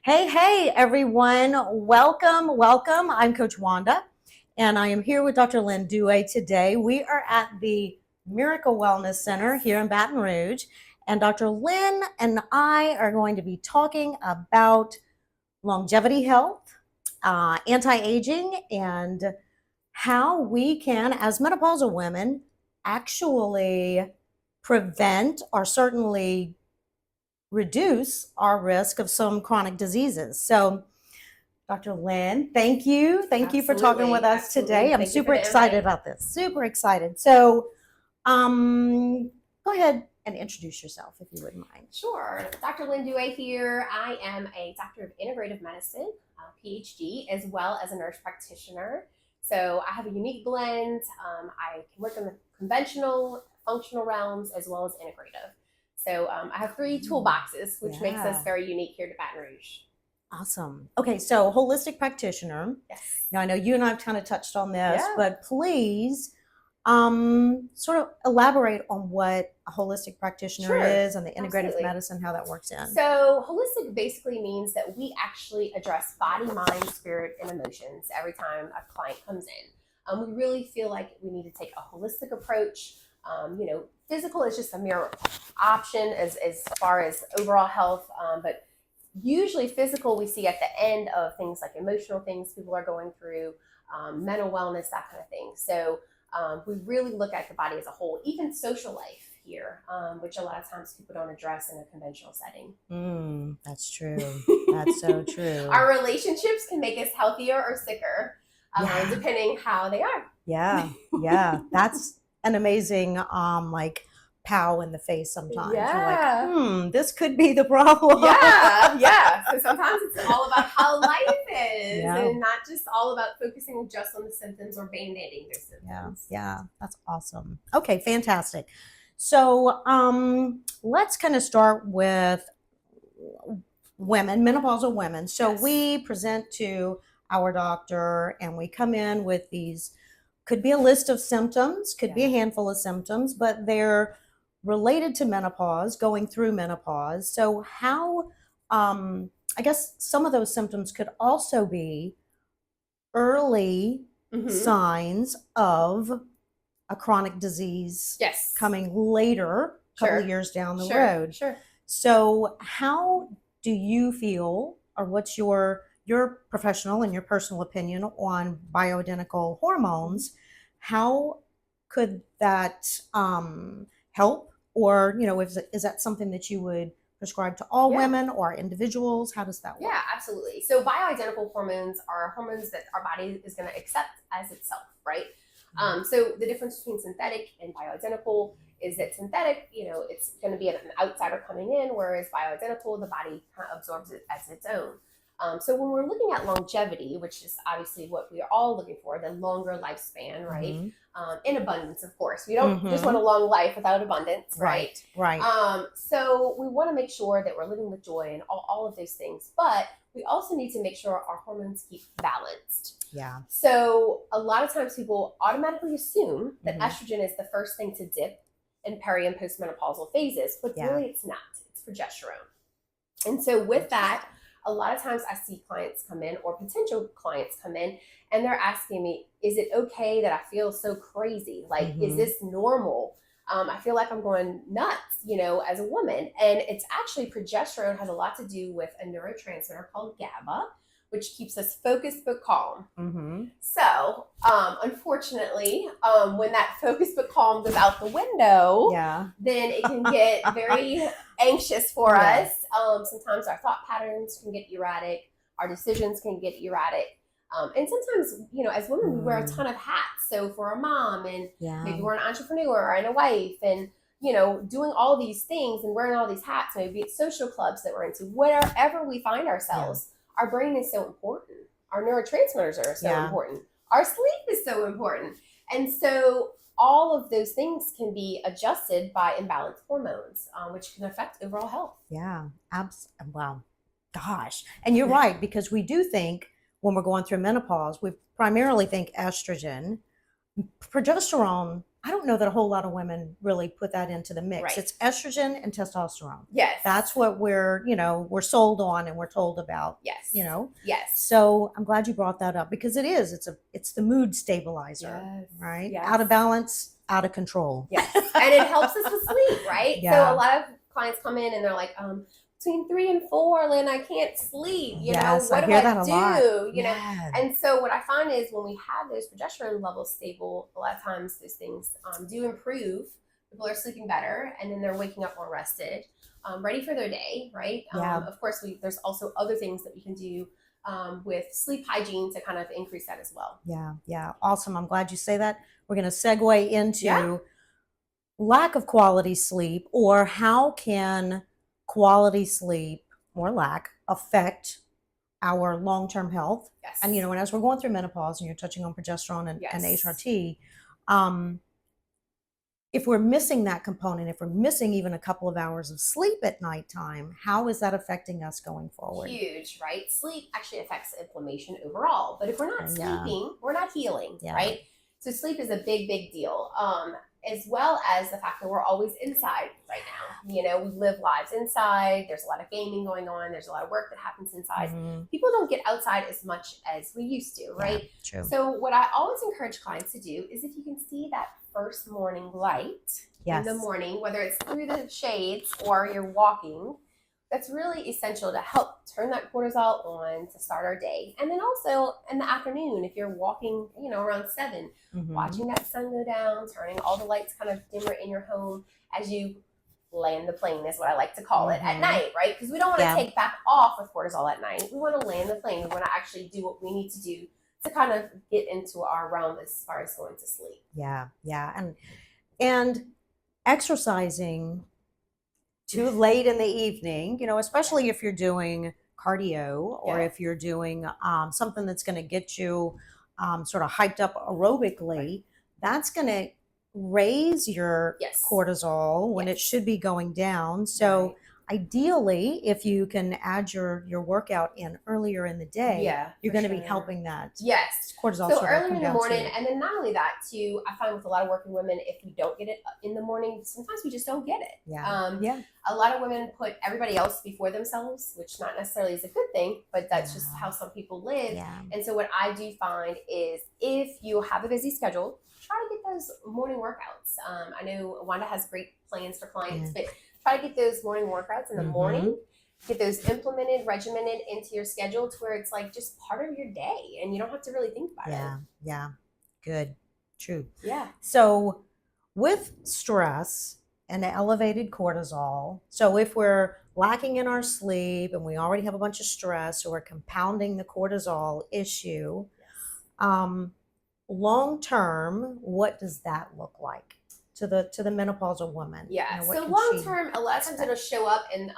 Hey, everyone. Welcome. I'm Coach Wanda, and I am here with Dr. Lynn Duhe today. We are at the Miracle Wellness Center here in Baton Rouge, and Dr. Lynn and I are going to be talking about longevity health, anti-aging, and how we can, as menopausal women, actually prevent or certainly reduce our risk of some chronic diseases. So, Dr. Lynn, thank you. Thank you for talking with us today. I'm super excited about this. Super excited. So, go ahead and introduce yourself if you wouldn't mind. Sure. Dr. Lynn Duhe here. I am a doctor of integrative medicine, PhD, as well as a nurse practitioner. So I have a unique blend. I can work in the conventional, functional realms as well as integrative. So I have three toolboxes, which makes us very unique here at Baton Rouge. Awesome. Okay, so holistic practitioner. Yes. Now I know you and I have kind of touched on this, but please sort of elaborate on what a holistic practitioner is and the integrative medicine, how that works in. So holistic basically means that we actually address body, mind, spirit, and emotions every time a client comes in. We really feel like we need to take a holistic approach. Physical is just a mere option as far as overall health, but usually physical we see at the end of things like emotional things people are going through, mental wellness, that kind of thing. So we really look at the body as a whole, even social life here, which a lot of times people don't address in a conventional setting. That's true. That's so true. Our relationships can make us healthier or sicker, depending how they are. Yeah. That's an amazing, pow in the face sometimes. Yeah. You're like, this could be the problem. Yeah. So sometimes it's all about how life is and not just all about focusing just on the symptoms or band-aiding those symptoms. Yeah. That's awesome. Okay, fantastic. So let's kind of start with women, menopausal women. So we present to our doctor and we come in with these, could be a list of symptoms, could be a handful of symptoms, but they're related to menopause, going through menopause. So how, I guess some of those symptoms could also be early signs of a chronic disease coming later, a couple of years down the road. So how do you feel, or what's your professional and your personal opinion on bioidentical hormones? How could that help? Or, is that something that you would prescribe to all women or individuals? How does that work? Yeah, absolutely. So bioidentical hormones are hormones that our body is going to accept as itself, right? So the difference between synthetic and bioidentical is that synthetic, it's going to be an outsider coming in, whereas bioidentical, the body kind of absorbs it as its own. So when we're looking at longevity, which is obviously what we are all looking for, the longer lifespan, right? In abundance, of course. We don't just want a long life without abundance, right? So we want to make sure that we're living with joy and all of those things, but we also need to make sure our hormones keep balanced. Yeah. So a lot of times people automatically assume that estrogen is the first thing to dip in peri and postmenopausal phases, but really it's not. It's progesterone. And so with that, a lot of times I see clients come in or potential clients come in and they're asking me, is it okay that I feel so crazy? Like, is this normal? I feel like I'm going nuts, as a woman. And it's actually progesterone has a lot to do with a neurotransmitter called GABA, which keeps us focused but calm. So, unfortunately, when that focus but calm goes out the window, then it can get very anxious for us. Sometimes our thought patterns can get erratic. Our decisions can get erratic. And sometimes, as women, we wear a ton of hats. So for a mom and maybe we're an entrepreneur and a wife and, doing all these things and wearing all these hats, maybe it's social clubs that we're into, wherever we find ourselves. Our brain is so important. Our neurotransmitters are so important. Our sleep is so important. And so all of those things can be adjusted by imbalanced hormones, which can affect overall health. Yeah, wow. Gosh. And you're right, because we do think when we're going through menopause, we primarily think estrogen. Progesterone I don't know that a whole lot of women really put that into the mix. Right. It's estrogen and testosterone. Yes. That's what we're sold on and we're told about. Yes. Yes. So I'm glad you brought that up because it's the mood stabilizer, Yes. right? Yes. Out of balance, out of control. Yes. And it helps us with sleep, right? Yeah. So a lot of clients come in and they're like, between 3 and 4, Lynn, I can't sleep. Yes, what I do hear I that a do? lot. Know, and so what I find is when we have those progesterone levels stable, a lot of times those things do improve. People are sleeping better, and then they're waking up more rested, ready for their day, right? Yeah. Of course, there's also other things that we can do with sleep hygiene to kind of increase that as well. Yeah, awesome. I'm glad you say that. We're going to segue into lack of quality sleep, or how can quality sleep or lack affect our long-term health. Yes. And and as we're going through menopause and you're touching on progesterone and HRT, if we're missing that component, if we're missing even a couple of hours of sleep at nighttime, how is that affecting us going forward? Huge, right? Sleep actually affects inflammation overall, but if we're not sleeping, we're not healing, right? So sleep is a big, big deal. As well as the fact that we're always inside right now. We live lives inside. There's a lot of gaming going on. There's a lot of work that happens inside. Mm-hmm. People don't get outside as much as we used to, right? Yeah, true. So what I always encourage clients to do is if you can see that first morning light in the morning, whether it's through the shades or you're walking, that's really essential to help turn that cortisol on to start our day. And then also in the afternoon, if you're walking, around 7, watching that sun go down, turning all the lights kind of dimmer in your home as you land the plane is what I like to call it at night, right? Because we don't want to take back off with cortisol at night. We want to land the plane. We want to actually do what we need to do to kind of get into our realm as far as going to sleep. Yeah. And exercising too late in the evening, especially if you're doing cardio or if you're doing something that's going to get you sort of hyped up aerobically, that's going to raise your cortisol when it should be going down. So ideally, if you can add your workout in earlier in the day, you're going to be helping that. Yes. Cortisol. So earlier in the morning, and then not only that too, I find with a lot of working women, if we don't get it in the morning, sometimes we just don't get it. A lot of women put everybody else before themselves, which not necessarily is a good thing, but that's just how some people live. And so what I do find is if you have a busy schedule, try to get those morning workouts. I know Wanda has great plans for clients, but try to get those morning workouts in the morning. Get those implemented, regimented into your schedule to where it's like just part of your day and you don't have to really think about it. Yeah. Good. True. Yeah. So with stress and elevated cortisol, so if we're lacking in our sleep and we already have a bunch of stress, so we're compounding the cortisol issue, long term, what does that look like to the menopausal woman? Yeah. So long term, a lot of times it'll show up in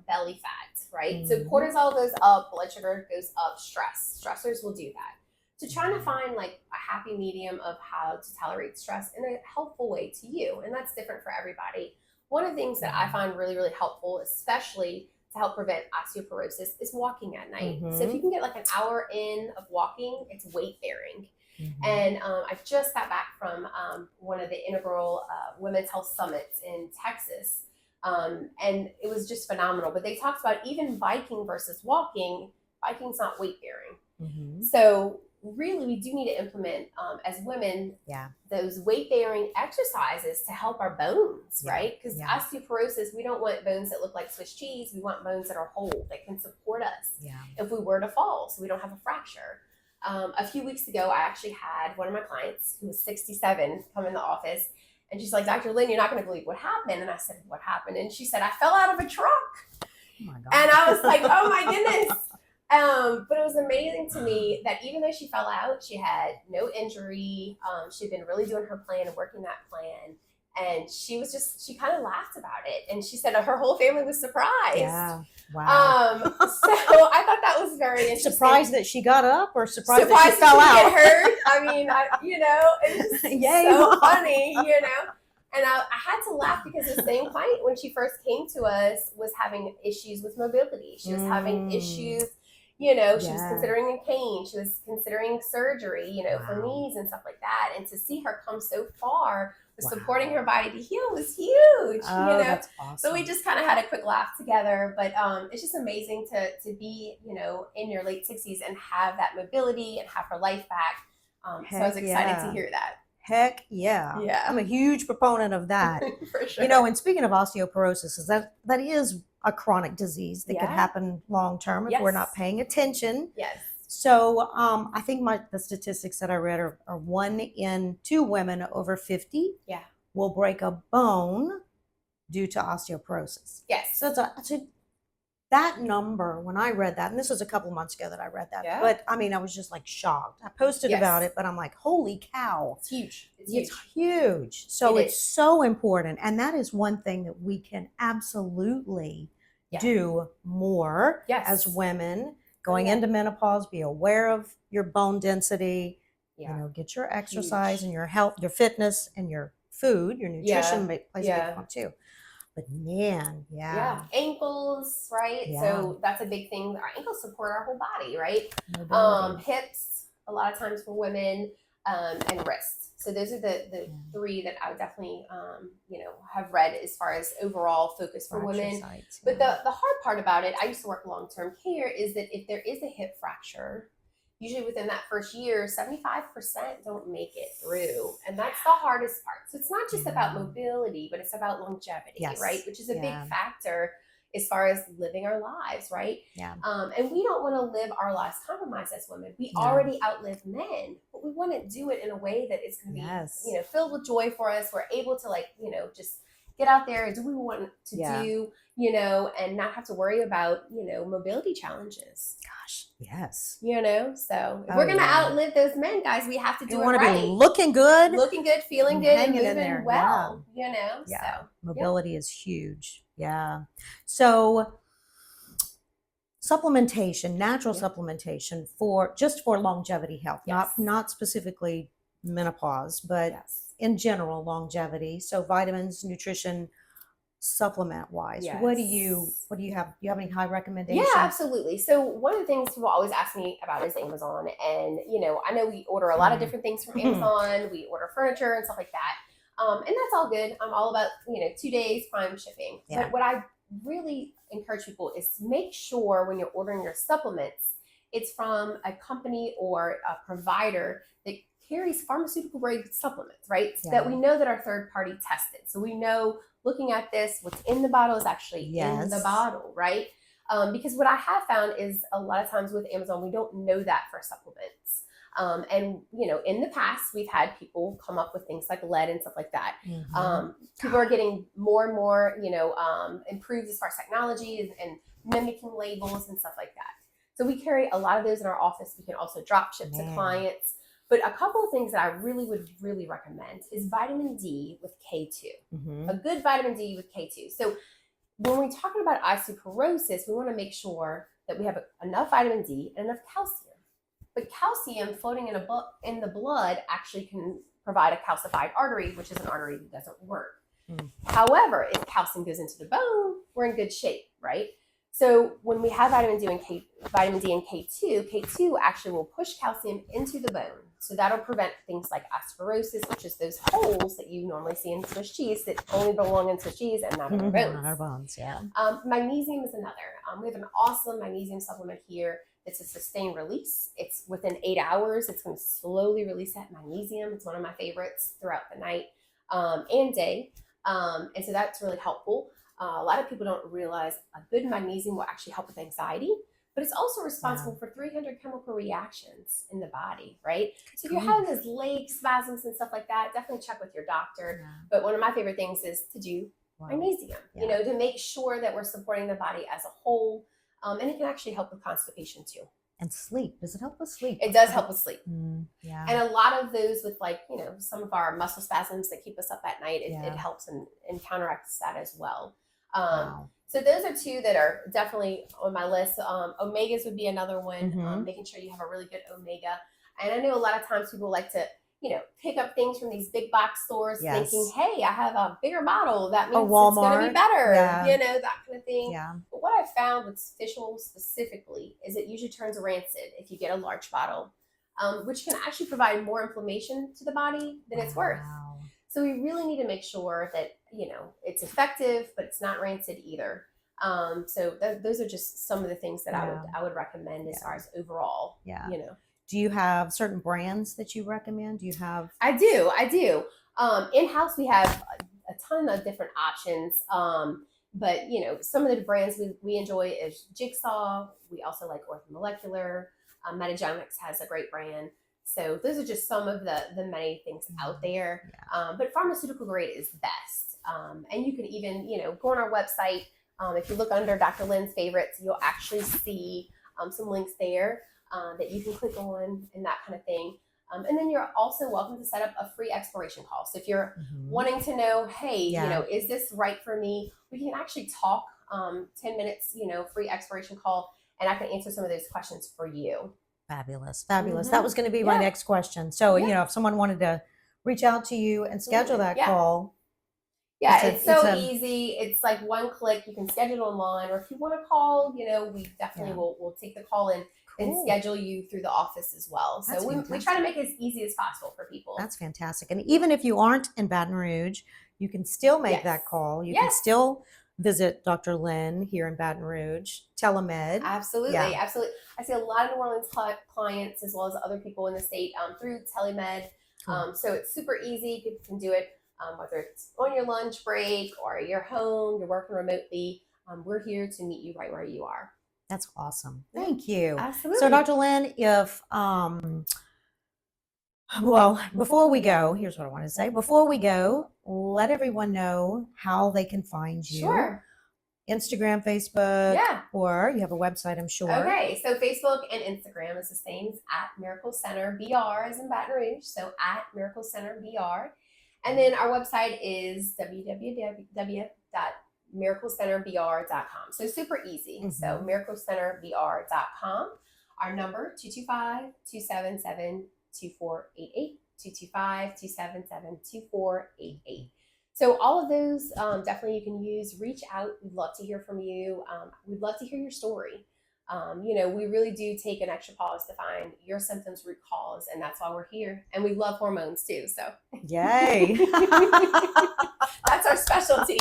belly fat, right? So cortisol goes up, blood sugar goes up, stressors will do that. So trying to find like a happy medium of how to tolerate stress in a helpful way to you, and that's different for everybody. One of the things that I find really, really helpful, especially to help prevent osteoporosis, is walking at night. So if you can get like an hour in of walking, it's weight bearing. And I just got back from one of the integral women's health summits in Texas. And it was just phenomenal. But they talked about even biking versus walking. Biking's not weight bearing. So really, we do need to implement as women those weight bearing exercises to help our bones, right? Because osteoporosis, we don't want bones that look like Swiss cheese. We want bones that are whole, that can support us if we were to fall, so we don't have a fracture. A few weeks ago, I actually had one of my clients who was 67 come in the office, and she's like, Dr. Lynn, you're not going to believe what happened. And I said, what happened? And she said, I fell out of a truck. Oh my God. And I was like, oh my goodness. But it was amazing to me that even though she fell out, she had no injury. She'd been really doing her plan and working that plan. And she kind of laughed about it. And she said her whole family was surprised. Yeah. Wow. So I thought that was very interesting. Surprised that she got up, or surprised that she fell out? Get hurt. I mean, it's so funny, And I had to laugh because the same client, when she first came to us, was having issues with mobility. She was having issues. She was considering a cane. She was considering surgery, for knees and stuff like that. And to see her come so far supporting her body to heal was huge. Oh, you know, that's awesome. so we just kind of had a quick laugh together. But it's just amazing to be, in your late 60s and have that mobility and have her life back. So I was excited to hear that. Heck yeah. Yeah. I'm a huge proponent of that. For sure. And speaking of osteoporosis, that is a chronic disease that could happen long term if we're not paying attention. Yes. So I think the statistics that I read are 1 in 2 women over 50 will break a bone due to osteoporosis. Yes. So that number, when I read that, and this was a couple months ago that I read that, but I mean, I was just like shocked. I posted about it, but I'm like, holy cow. It's huge. It's huge. So it's so important. And that is one thing that we can absolutely do more as women going into menopause. Be aware of your bone density, get your exercise and your health, your fitness, and your food, your nutrition plays a big part too. But man, ankles, right? So that's a big thing. Our ankles support our whole body, right? Hips, a lot of times for women, and wrists. So those are the 3 that I would definitely, have read as far as overall focus for women. But the hard part about it, I used to work long-term care, is that if there is a hip fracture, usually within that first year, 75% don't make it through. And that's the hardest part. So it's not just about mobility, but it's about longevity, right? Which is a big factor as far as living our lives, right? And we don't want to live our lives compromised as women. We already outlive men, but we want to do it in a way that it's going to be, filled with joy for us. We're able to just get out there and do what we want to do, and not have to worry about, mobility challenges. Gosh, yes. So if we're going to outlive those men, guys, we have to do it right. We want to be looking good, feeling good, and moving well, So mobility is huge. Yeah. So supplementation, natural supplementation for longevity health, not specifically menopause, but in general longevity. So vitamins, nutrition, supplement wise, what do you have? Do you have any high recommendations? Yeah, absolutely. So one of the things people always ask me about is Amazon, and I know we order a lot of different things from Amazon. We order furniture and stuff like that, and that's all good. I'm all about 2 days prime shipping. But what I really encourage people is to make sure when you're ordering your supplements, it's from a company or a provider that carries pharmaceutical grade supplements, right? So that we know that are third party tested. So we know, looking at this, what's in the bottle is actually in the bottle, right? Because what I have found is a lot of times with Amazon, we don't know that for supplements. And in the past, we've had people come up with things like lead and stuff like that. People are getting more and more, improved as far as technology and mimicking labels and stuff like that. So we carry a lot of those in our office. We can also drop ship to clients. But a couple of things that I would really recommend is vitamin D with K2. A good vitamin D with K2. So when we're talking about osteoporosis, we want to make sure that we have enough vitamin D and enough calcium. But calcium floating in the blood actually can provide a calcified artery, which is an artery that doesn't work. However, if calcium goes into the bone, we're in good shape, right? So when we have vitamin D and K2 actually will push calcium into the bone. So that'll prevent things like osteoporosis, which is those holes that you normally see in Swiss cheese that only belong in Swiss cheese and not in our bones. Not our bones, Magnesium is another. We have an awesome magnesium supplement here. It's a sustained release. It's within 8 hours. It's going to slowly release that magnesium. It's one of my favorites throughout the night and day. And so that's really helpful. A lot of people don't realize a good magnesium will actually help with anxiety, but it's also responsible for 300 chemical reactions in the body, right? So if you're having those leg spasms and stuff like that, definitely check with your doctor. But one of my favorite things is to do magnesium, to make sure that we're supporting the body as a whole. And it can actually help with constipation too. And sleep. Does it help with sleep? It does help with sleep. And a lot of those with some of our muscle spasms that keep us up at night, it helps and counteracts that as well. So those are 2 that are definitely on my list. Omegas would be another one, making sure you have a really good omega. And I know a lot of times people like to, pick up things from these big box stores thinking, hey, I have a bigger bottle. That means it's going to be better, that kind of thing. But what I've found with fish oil specifically is it usually turns rancid if you get a large bottle, which can actually provide more inflammation to the body than it's worth. So we really need to make sure that, it's effective, but it's not rancid either. So those are just some of the things that I would recommend as far as overall. Yeah. Do you have certain brands that you recommend? Do you have? I do. In-house, we have a ton of different options. But some of the brands we enjoy is Jigsaw. We also like Orthomolecular. Metagenics has a great brand. So those are just some of the many things out there. Yeah. But pharmaceutical grade is best. And you can even, go on our website. If you look under Dr. Lynn's favorites, you'll actually see some links there that you can click on and that kind of thing. And then you're also welcome to set up a free exploration call. So if you're wanting to know, hey, is this right for me? We can actually talk 10 minutes, free exploration call, and I can answer some of those questions for you. Fabulous. That was going to be my next question. So, if someone wanted to reach out to you and schedule that call. Yeah, it's so easy. It's like one click. You can schedule it online, or if you want to call, we definitely will take the call in and schedule you through the office as well. So we try to make it as easy as possible for people. That's fantastic. And even if you aren't in Baton Rouge, you can still make that call. You can still visit Dr. Lynn here in Baton Rouge, telemed. Absolutely. I see a lot of New Orleans clients as well as other people in the state through telemed. So it's super easy. People can do it whether it's on your lunch break or you're home, you're working remotely. We're here to meet you right where you are. That's awesome. Thank you. Absolutely. So Dr. Lynn, if before we go, here's what I want to say. Before we go, let everyone know how they can find you. Sure. Instagram, Facebook, or you have a website, I'm sure. Okay, so Facebook and Instagram is the same at Miracle Center BR as in Baton Rouge, so at Miracle Center BR. And then our website is www.miraclecenterbr.com. So super easy. So miraclecenterbr.com. Our number 225-277-2488. 225-277-2488. So all of those definitely you can use. Reach out. We'd love to hear from you. We'd love to hear your story. We really do take an extra pause to find your symptoms, root cause, and that's why we're here. And we love hormones too. So yay. That's our specialty.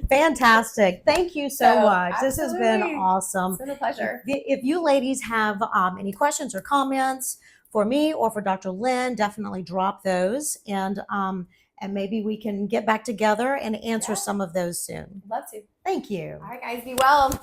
Fantastic. Thank you so much. Absolutely. This has been awesome. It's been a pleasure. If you ladies have any questions or comments for me or for Dr. Lynn, definitely drop those, and maybe we can get back together and answer some of those soon. Love to. Thank you. All right, guys, be well.